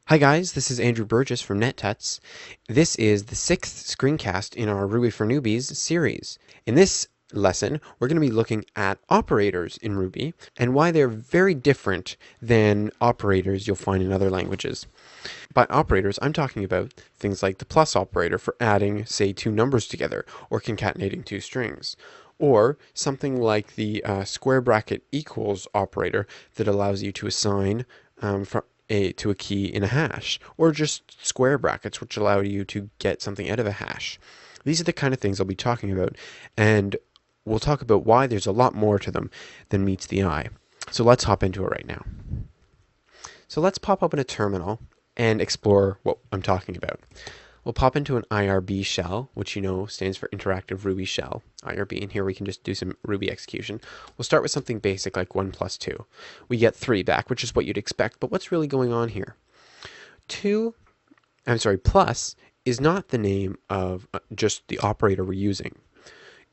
Hi guys, this is Andrew Burgess from NetTuts. This is the 6th screencast in our Ruby for Newbies series. In this lesson, we're going to be looking at operators in Ruby and why they're very different than operators you'll find in other languages. By operators, I'm talking about things like the plus operator for adding, say, two numbers together or concatenating two strings. Or something like the square bracket equals operator that allows you to assign to a key in a hash, or just square brackets, which allow you to get something out of a hash. These are the kind of things I'll be talking about, and we'll talk about why there's a lot more to them than meets the eye. So let's hop into it right now. So let's pop open a terminal and explore what I'm talking about. We'll pop into an IRB shell, which you know stands for Interactive Ruby Shell, IRB, and here we can just do some Ruby execution. We'll start with something basic like 1 plus 2. We get 3 back, which is what you'd expect, but what's really going on here? Plus is not the name of just the operator we're using.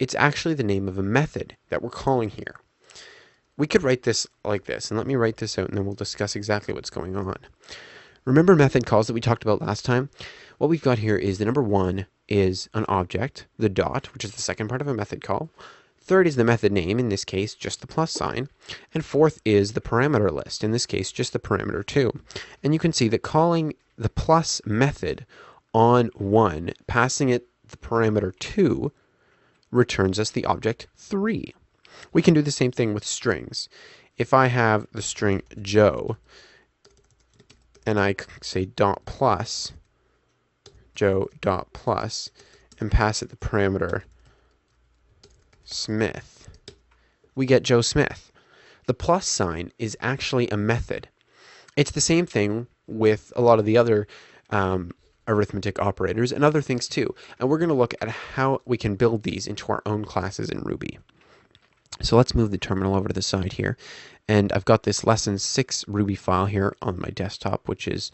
It's actually the name of a method that we're calling here. We could write this like this, and let me write this out and then we'll discuss exactly what's going on. Remember method calls that we talked about last time? What we've got here is the number 1 is an object, the dot, which is the second part of a method call. Third is the method name, in this case just the plus sign. And fourth is the parameter list, in this case just the parameter 2. And you can see that calling the plus method on 1, passing it the parameter 2, returns us the object 3. We can do the same thing with strings. If I have the string Joe, and I say dot plus, Joe dot plus, and pass it the parameter Smith, we get Joe Smith. The plus sign is actually a method. It's the same thing with a lot of the other arithmetic operators and other things too. And we're going to look at how we can build these into our own classes in Ruby. So let's move the terminal over to the side here. And I've got this lesson 6 Ruby file here on my desktop, which is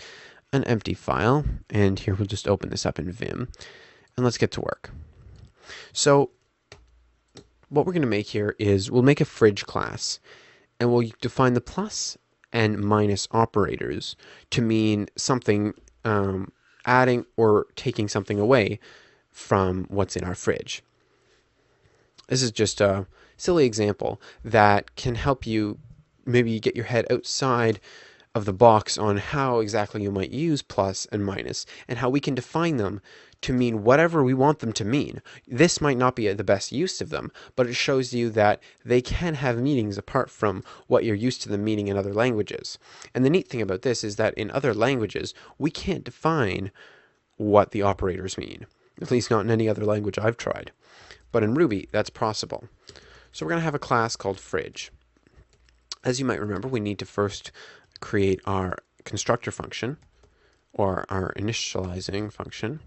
an empty file. And here we'll just open this up in Vim. And let's get to work. So what we're going to make here is we'll make a fridge class. And we'll define the plus and minus operators to mean something adding or taking something away from what's in our fridge. This is just a silly example that can help you maybe get your head outside of the box on how exactly you might use plus and minus and how we can define them to mean whatever we want them to mean. This might not be the best use of them, but it shows you that they can have meanings apart from what you're used to them meaning in other languages. And the neat thing about this is that in other languages, we can't define what the operators mean, at least not in any other language I've tried. But in Ruby, that's possible. So we're going to have a class called fridge. As you might remember, we need to first create our constructor function, or our initializing function.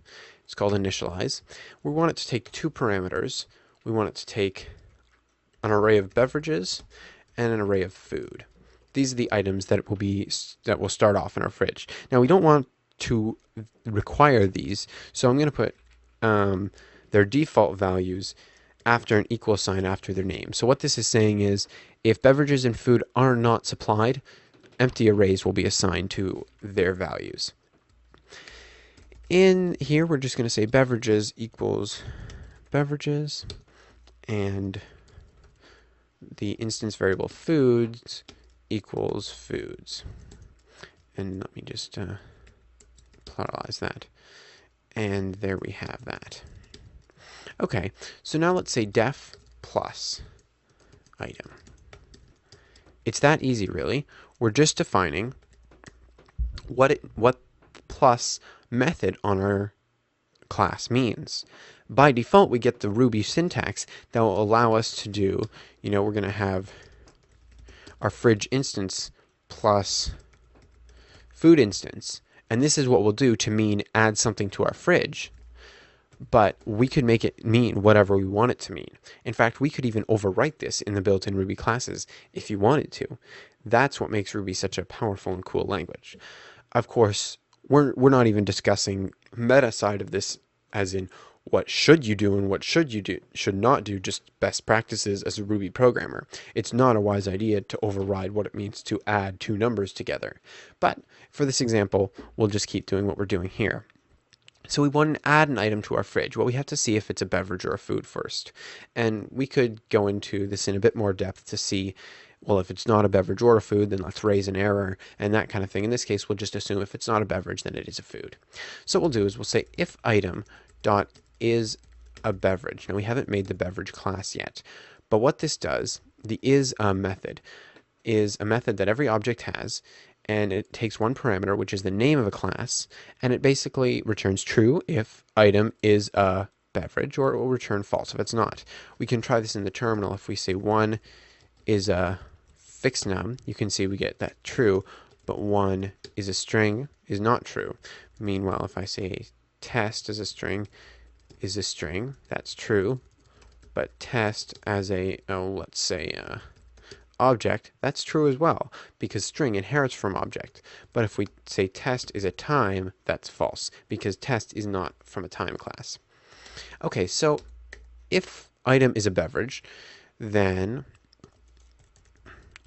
It's called initialize. We want it to take 2 parameters. We want it to take an array of beverages and an array of food. These are the items that will start off in our fridge. Now we don't want to require these, so I'm going to put their default values after an equal sign after their name. So what this is saying is if beverages and food are not supplied, empty arrays will be assigned to their values. In here, we're just going to say beverages equals beverages, and the instance variable foods equals foods. And let me just pluralize that. And there we have that. Okay, so now let's say def plus item. It's that easy, really. We're just defining what plus method on our class means. By default, we get the Ruby syntax that will allow us to do, we're going to have our fridge instance plus food instance. And this is what we'll do to mean add something to our fridge. But we could make it mean whatever we want it to mean. In fact, we could even overwrite this in the built-in Ruby classes if you wanted to. That's what makes Ruby such a powerful and cool language. Of course, we're not even discussing meta side of this, as in what should you do and what should not do, just best practices as a Ruby programmer. It's not a wise idea to override what it means to add two numbers together. But for this example, we'll just keep doing what we're doing here. So we want to add an item to our fridge. Well, we have to see if it's a beverage or a food first. And we could go into this in a bit more depth to see, well, if it's not a beverage or a food, then let's raise an error and that kind of thing. In this case, we'll just assume if it's not a beverage, then it is a food. So what we'll do is we'll say if item dot is a beverage. Now we haven't made the beverage class yet, but what this does, the is a method, is a method that every object has, and it takes one parameter, which is the name of a class, and it basically returns true if item is a beverage, or it will return false if it's not. We can try this in the terminal. If we say 1 is a fixed num, you can see we get that true, but 1 is a string is not true. Meanwhile, if I say test as a string is a string, that's true, but test as a, let's say, object, that's true as well, because string inherits from object. But if we say test is a time, that's false, because test is not from a time class. Okay, so if item is a beverage, then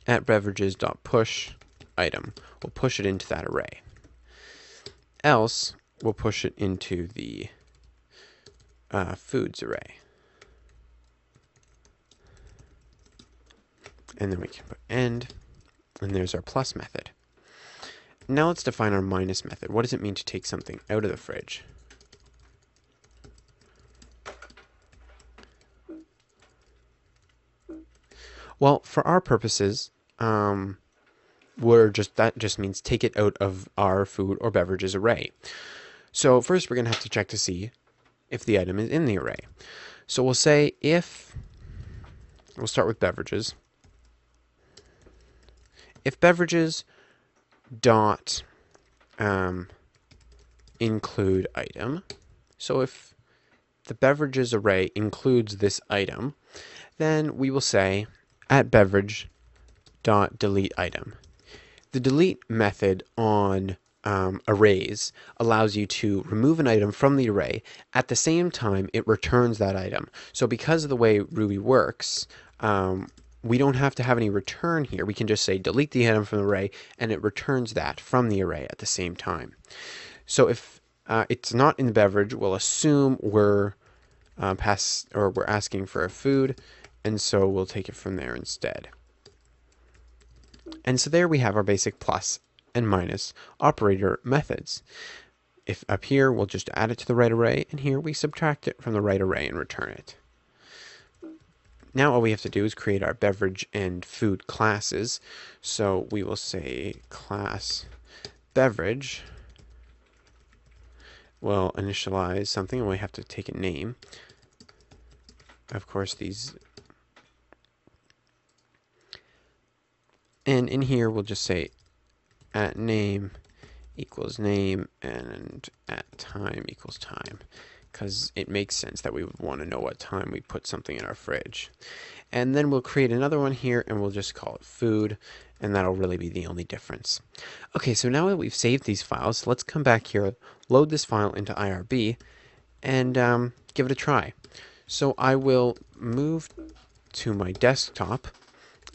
at beverages.push item, we'll push it into that array. Else, we'll push it into the foods array. And then we can put end, and there's our plus method. Now let's define our minus method. What does it mean to take something out of the fridge? Well, for our purposes, that just means take it out of our food or beverages array. So first we're going to have to check to see if the item is in the array. So we'll say we'll start with beverages. If beverages dot include item, so if the beverages array includes this item, then we will say at beverage dot delete item. The delete method on arrays allows you to remove an item from the array. At the same time, it returns that item. So because of the way Ruby works, we don't have to have any return here. We can just say delete the item from the array, and it returns that from the array at the same time. So if it's not in the beverage, we'll assume we're asking for a food, and so we'll take it from there instead. And so there we have our basic plus and minus operator methods. If up here, we'll just add it to the right array, and here we subtract it from the right array and return it. Now all we have to do is create our beverage and food classes. So we will say class beverage. We'll initialize something, and we have to take a name. Of course, and in here we'll just say at name equals name and at time equals time, because it makes sense that we would want to know what time we put something in our fridge. And then we'll create another one here, and we'll just call it food, and that'll really be the only difference. Okay, so now that we've saved these files, let's come back here, load this file into IRB, and give it a try. So I will move to my desktop,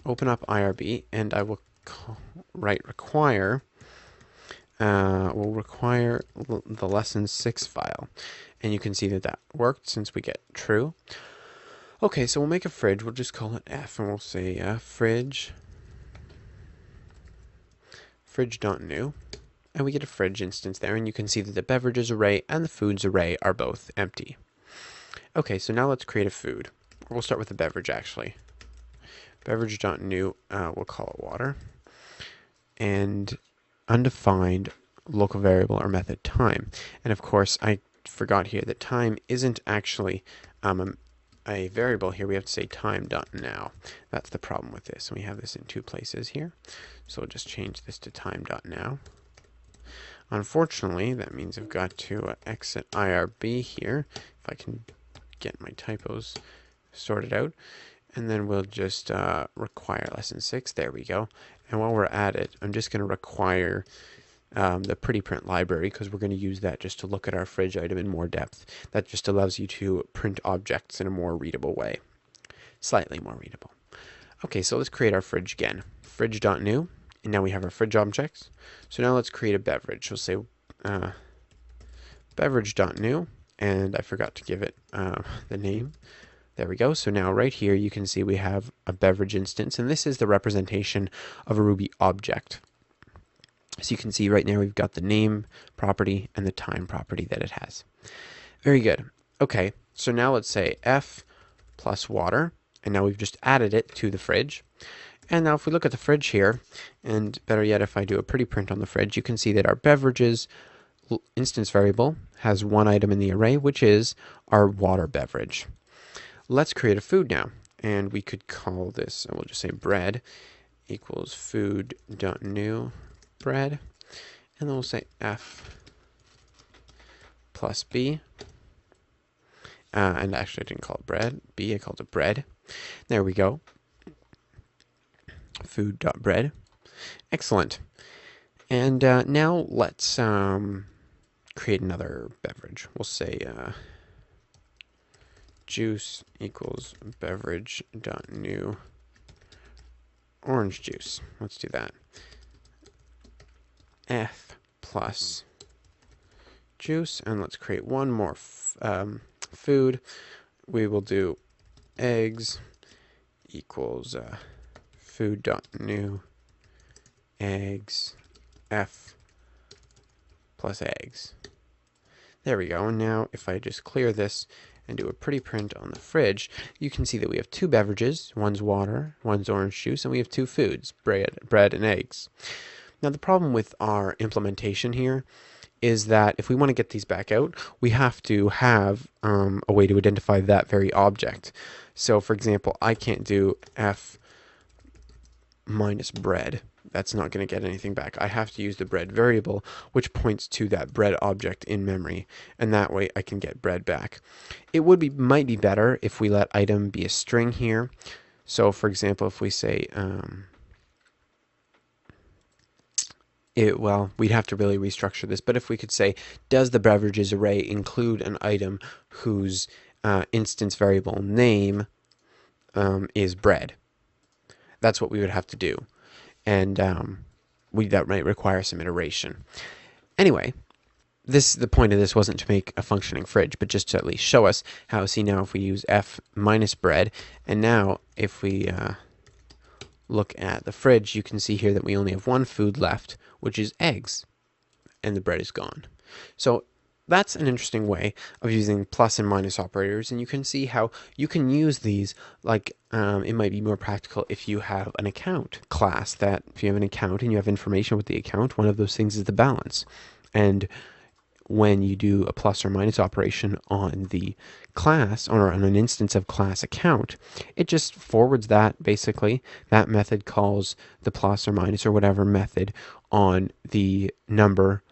open up IRB, and I will require the lesson 6 file. And you can see that that worked since we get true. Okay, so we'll make a fridge. We'll just call it F, and we'll say fridge.new. And we get a fridge instance there, and you can see that the beverages array and the foods array are both empty. Okay, so now let's create a food. We'll start with the beverage, actually. Beverage.new, we'll call it water. And undefined local variable or method time. And of course, I forgot here that time isn't actually a variable here. We have to say time.now. That's the problem with this. And we have this in two places here. So we'll just change this to time.now. Unfortunately, that means I've got to exit IRB here, if I can get my typos sorted out. And then we'll just require lesson 6. There we go. And while we're at it, I'm just going to require the pretty print library, because we're going to use that just to look at our fridge item in more depth. That just allows you to print objects in a more readable way. Slightly more readable. Okay, so let's create our fridge again. Fridge.new, and now we have our fridge objects. So now let's create a beverage. We'll say beverage.new, and I forgot to give it the name. There we go. So now right here you can see we have a beverage instance, and this is the representation of a Ruby object. So you can see right now we've got the name property and the time property that it has. Very good. Okay, so now let's say F plus water, and now we've just added it to the fridge. And now if we look at the fridge here, and better yet if I do a pretty print on the fridge, you can see that our beverages instance variable has one item in the array, which is our water beverage. Let's create a food now, and we could call this, and we'll just say bread equals food.new bread, and then we'll say F plus B, and actually I didn't call it bread, B, I called it bread. There we go. Food.bread. Excellent. And now let's create another beverage. We'll say juice equals beverage.new orange juice. Let's do that. F plus juice, and let's create one more food. We will do eggs equals food.new eggs F plus eggs. There we go. And now if I just clear this and do a pretty print on the fridge, you can see that we have two beverages. One's water, one's orange juice, and we have two foods, bread and eggs. Now the problem with our implementation here is that if we want to get these back out, we have to have a way to identify that very object. So for example, I can't do F minus bread. That's not going to get anything back. I have to use the bread variable, which points to that bread object in memory, and that way I can get bread back. It might be better if we let item be a string here. So for example, if we say we'd have to really restructure this, but if we could say, does the beverages array include an item whose instance variable name is bread? That's what we would have to do. And that might require some iteration. Anyway, the point of this wasn't to make a functioning fridge, but just to at least show us how, see now if we use F minus bread, and now if we look at the fridge, you can see here that we only have one food left, which is eggs, and the bread is gone. So that's an interesting way of using plus and minus operators, and you can see how you can use these, like it might be more practical if you have an account class, that if you have an account and you have information with the account, one of those things is the balance. And when you do a plus or minus operation on the class, or on an instance of class account, it just forwards that, basically. That method calls the plus or minus or whatever method on the number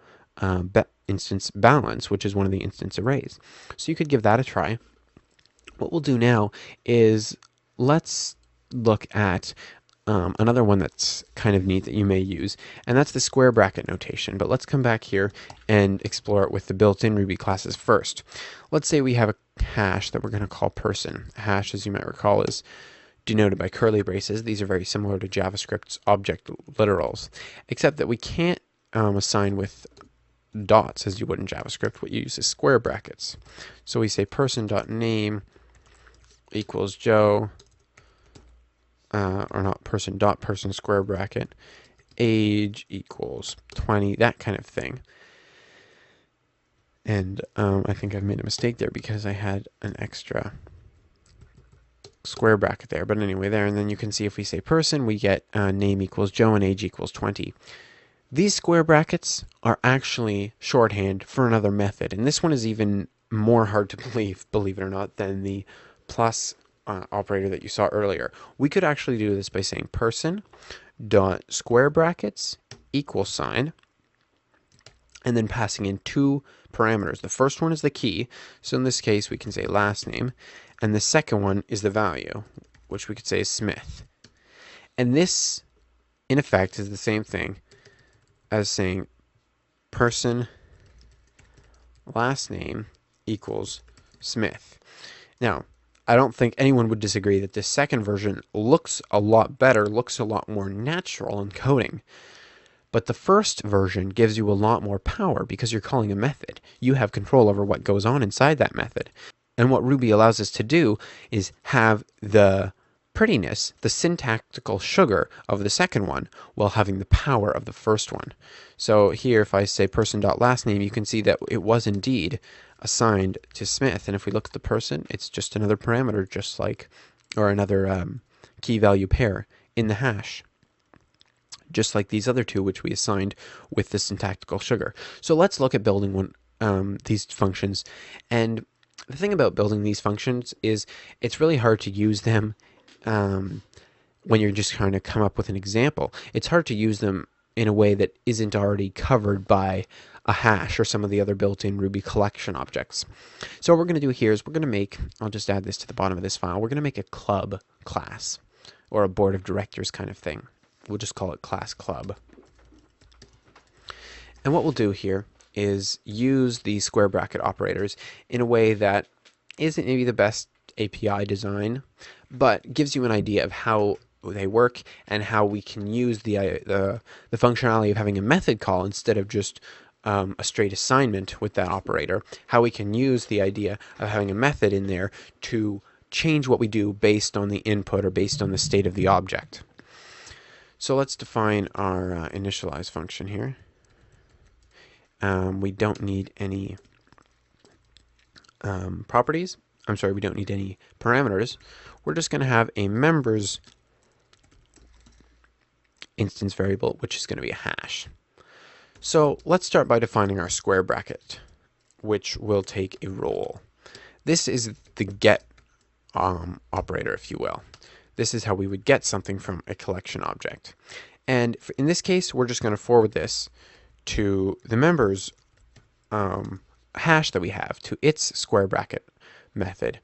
instance balance, which is one of the instance arrays. So you could give that a try. What we'll do now is let's look at another one that's kind of neat that you may use, and that's the square bracket notation. But let's come back here and explore it with the built-in Ruby classes first. Let's say we have a hash that we're going to call person. A hash, as you might recall, is denoted by curly braces. These are very similar to JavaScript's object literals, except that we can't assign with dots as you would in JavaScript. What you use is square brackets. So we say person.name equals Joe, or not person dot person square bracket, age equals 20, that kind of thing. And I think I've made a mistake there because I had an extra square bracket there. But anyway, there, and then you can see if we say person, we get name equals Joe and age equals 20. These square brackets are actually shorthand for another method, and this one is even more hard to believe it or not, than the plus operator that you saw earlier. We could actually do this by saying person dot square brackets equal sign, and then passing in two parameters. The first one is the key, so in this case we can say last name, and the second one is the value, which we could say is Smith. And this, in effect, is the same thing as saying person last name equals Smith. Now, I don't think anyone would disagree that this second version looks a lot better, looks a lot more natural in coding. But the first version gives you a lot more power because you're calling a method. You have control over what goes on inside that method. And what Ruby allows us to do is have the prettiness, the syntactical sugar of the second one, while having the power of the first one. So here, if I say person.lastname, you can see that it was indeed assigned to Smith. And if we look at the person, it's just another parameter, just like, or another key value pair in the hash, just like these other two, which we assigned with the syntactical sugar. So let's look at building these functions. And the thing about building these functions is it's really hard to use them when you're just trying to come up with an example. It's hard to use them in a way that isn't already covered by a hash or some of the other built-in Ruby collection objects. So what we're going to do here is we're going to make, I'll just add this to the bottom of this file, we're going to make a club class, or a board of directors kind of thing. We'll just call it class club. And what we'll do here is use the square bracket operators in a way that isn't maybe the best API design, but gives you an idea of how they work and how we can use the functionality of having a method call instead of just a straight assignment with that operator. How we can use the idea of having a method in there to change what we do based on the input or based on the state of the object. So let's define our initialize function here. We don't need any properties. I'm sorry, we don't need any parameters. We're just going to have a members instance variable, which is going to be a hash. So let's start by defining our square bracket, which will take a role. This is the get operator, if you will. This is how we would get something from a collection object. And in this case, we're just going to forward this to the members hash that we have, to its square bracket method.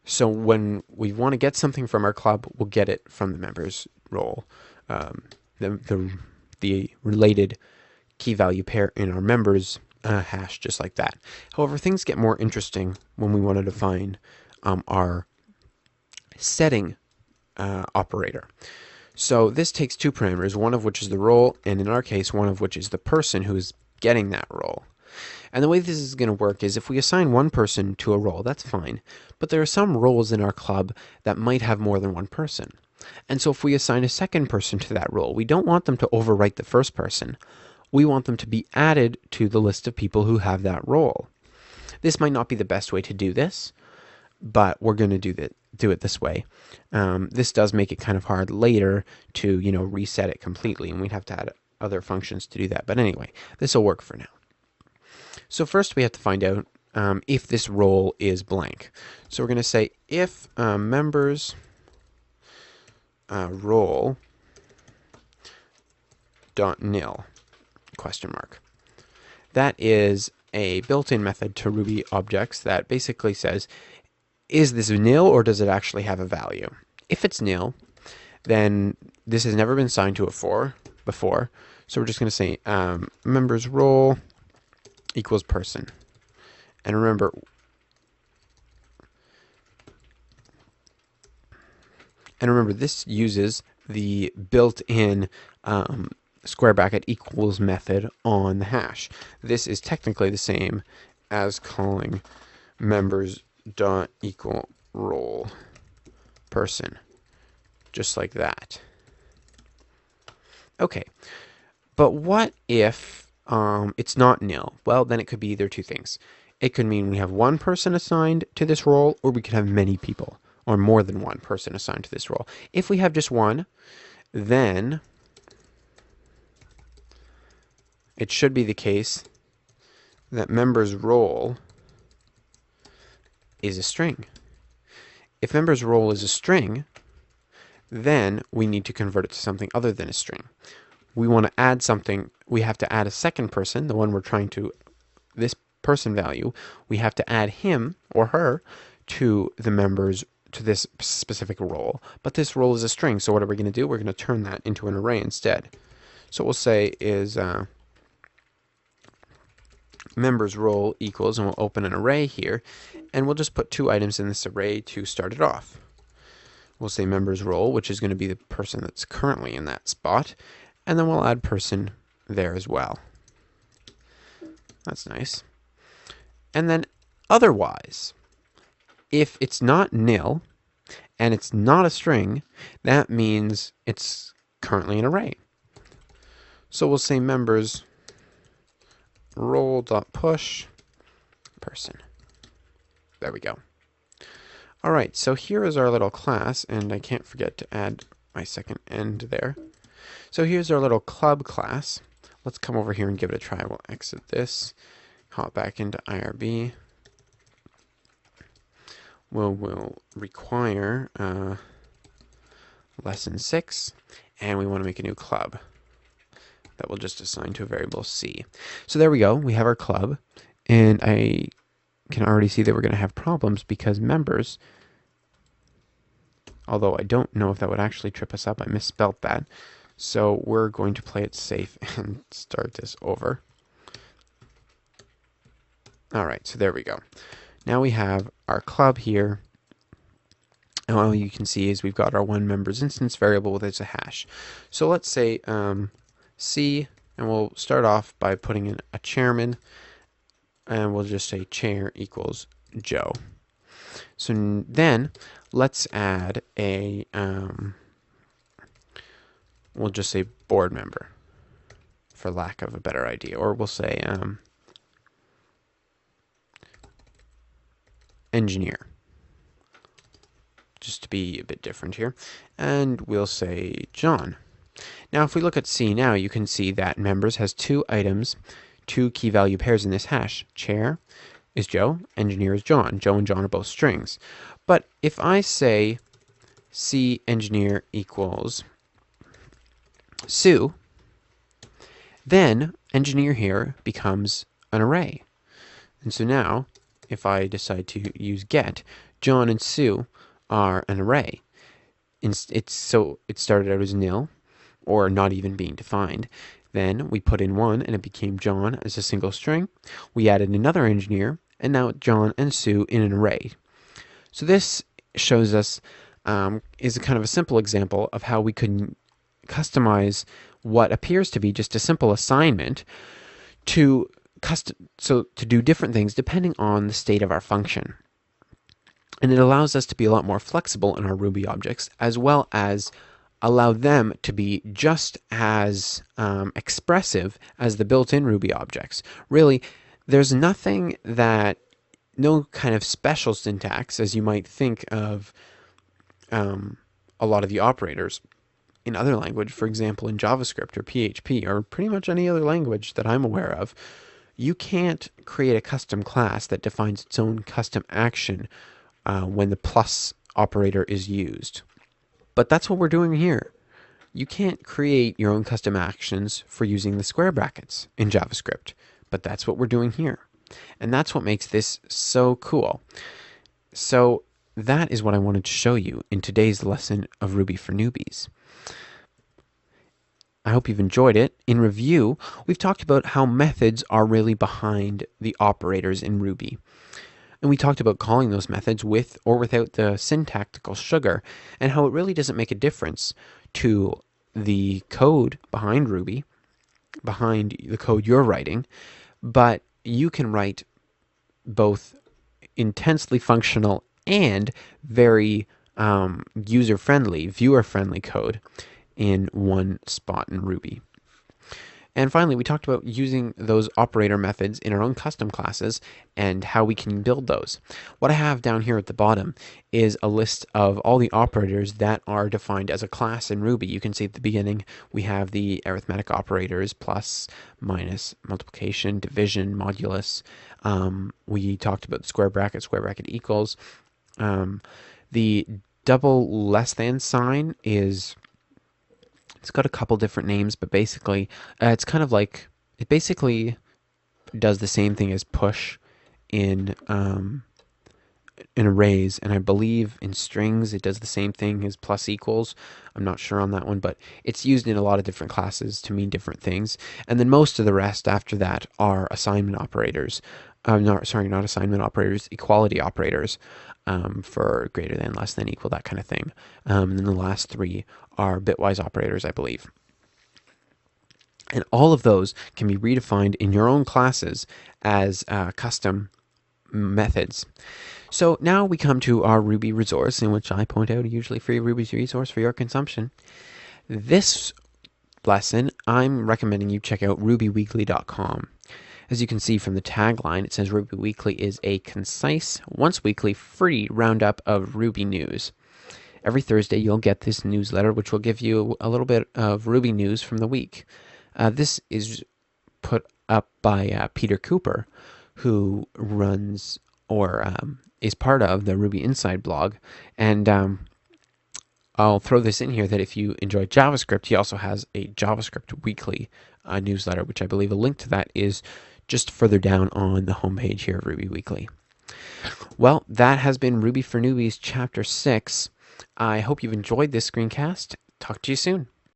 So when we want to get something from our club, we'll get it from the members role, the related key value pair in our members hash, just like that. However, things get more interesting when we want to define our setting operator. So this takes two parameters, one of which is the role, and in our case, one of which is the person who is getting that role. And the way this is going to work is if we assign one person to a role, that's fine. But there are some roles in our club that might have more than one person. And so if we assign a second person to that role, we don't want them to overwrite the first person. We want them to be added to the list of people who have that role. This might not be the best way to do this, but we're going to do it this way. This does make it kind of hard later to, reset it completely, and we'd have to add other functions to do that. But anyway, this will work for now. So first we have to find out if this role is blank. So we're going to say if members role dot nil question mark. That is a built-in method to Ruby objects that basically says, is this nil or does it actually have a value? If it's nil, then this has never been assigned to a before. So we're just going to say members role equals person. And remember, this uses the built-in square bracket equals method on the hash. This is technically the same as calling members dot equal role person, just like that. Okay, but what if it's not nil? Well, then it could be either two things. It could mean we have one person assigned to this role, or we could have many people, or more than one person assigned to this role. If we have just one, then it should be the case that members role is a string. If members role is a string, then we need to convert it to something other than a string. We want to add something. We have to add a second person, the one we're trying to, this person value. We have to add him or her to the members, to this specific role. But this role is a string, so what are we going to do? We're going to turn that into an array instead. So what we'll say is members role equals, and we'll open an array here, and we'll just put 2 items in this array to start it off. We'll say members role, which is going to be the person that's currently in that spot, and then we'll add person there as well. That's nice. And then otherwise, if it's not nil and it's not a string, that means it's currently an array. So we'll say members role.push person. There we go. All right, so here is our little class, and I can't forget to add my second end there. So here's our little club class. Let's come over here and give it a try. We'll exit this, hop back into IRB. We'll require lesson 6, and we want to make a new club that we'll just assign to a variable C. So there we go. We have our club, and I can already see that we're going to have problems because members, although I don't know if that would actually trip us up, I misspelled that. So we're going to play it safe and start this over. All right, so there we go. Now we have our club here, and all you can see is we've got our one members instance variable with its a hash. So let's say C, and we'll start off by putting in a chairman, and we'll just say chair equals Joe. So then let's add a, we'll just say board member for lack of a better idea, or we'll say engineer, just to be a bit different here, and we'll say John. Now if we look at C now, you can see that members has 2 items, 2 key value pairs in this hash. Chair is Joe, engineer is John. Joe and John are both strings. But if I say C engineer equals Sue, then engineer here becomes an array. And so now, if I decide to use get, John and Sue are an array. So it started out as nil, or not even being defined. Then we put in 1, and it became John as a single string. We added another engineer, and now John and Sue in an array. So this shows us, is a kind of a simple example of how we could customize what appears to be just a simple assignment to do different things depending on the state of our function. And it allows us to be a lot more flexible in our Ruby objects, as well as allow them to be just as expressive as the built-in Ruby objects. Really, there's nothing that, no kind of special syntax, as you might think of a lot of the operators in other language, for example in JavaScript or PHP or pretty much any other language that I'm aware of. You can't create a custom class that defines its own custom action when the plus operator is used. But that's what we're doing here. You can't create your own custom actions for using the square brackets in JavaScript, but that's what we're doing here. And that's what makes this so cool. So that is what I wanted to show you in today's lesson of Ruby for Newbies. I hope you've enjoyed it. In review, we've talked about how methods are really behind the operators in Ruby. And we talked about calling those methods with or without the syntactical sugar, and how it really doesn't make a difference to the code behind Ruby, behind the code you're writing, but you can write both intensely functional and very user-friendly, viewer-friendly code in one spot in Ruby. And finally, we talked about using those operator methods in our own custom classes and how we can build those. What I have down here at the bottom is a list of all the operators that are defined as a class in Ruby. You can see at the beginning we have the arithmetic operators, plus, minus, multiplication, division, modulus. We talked about the square bracket equals. The double less than sign is, it's got a couple different names, but basically it's kind of like, it basically does the same thing as push in in arrays, and I believe in strings it does the same thing as plus equals. I'm not sure on that one, but it's used in a lot of different classes to mean different things. And then most of the rest after that are assignment operators. Not assignment operators, equality operators, for greater than, less than, equal, that kind of thing. And then the last three are bitwise operators, I believe. And all of those can be redefined in your own classes as custom methods. So now we come to our Ruby resource, in which I point out a usually free Ruby resource for your consumption. This lesson, I'm recommending you check out rubyweekly.com. As you can see from the tagline, it says Ruby Weekly is a concise, once weekly, free roundup of Ruby news. Every Thursday, you'll get this newsletter, which will give you a little bit of Ruby news from the week. This is put up by Peter Cooper, who runs or is part of the Ruby Inside blog. And I'll throw this in here that if you enjoy JavaScript, he also has a JavaScript weekly newsletter, which I believe a link to that is just further down on the homepage here of Ruby Weekly. Well, that has been Ruby for Newbies Chapter 6. I hope you've enjoyed this screencast. Talk to you soon.